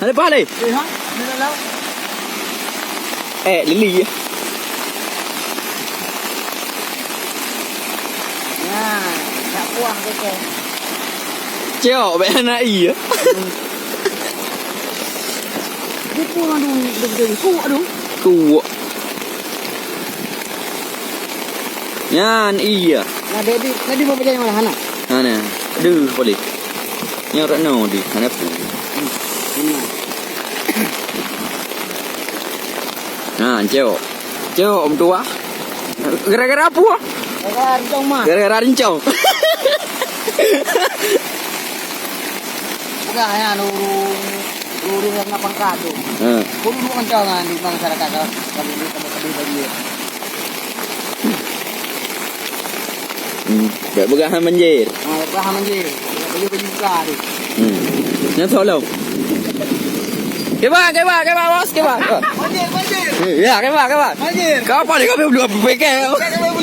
Ada apa ni? Ha? Ni dah laut. Lili. Ya, tak buang ke. Cewek be anak iya. Dia pulang dulu, kuat dulu. Kuat. Yan iya. Nah, dia mau berjalan malah anak. Mana? Aduh, boleh. Yang tak no di. Mana pun. Nah, cewek. Cewek om tua. Gara-gara apa? Gara-gara rincong mah. Gara-gara rincong. Enggak ya luru yang ngapang kado. Kudu kencangan di masyarakat kalau di tempat-tempat banjir. Để bữa ăn banjir. Bahan banjir. Baju kado. Nhớ thôi đâu. Cái ba boss, cái ba. Banjir. Iya, cái ba. Banjir. Kau apa ni kau belum PK?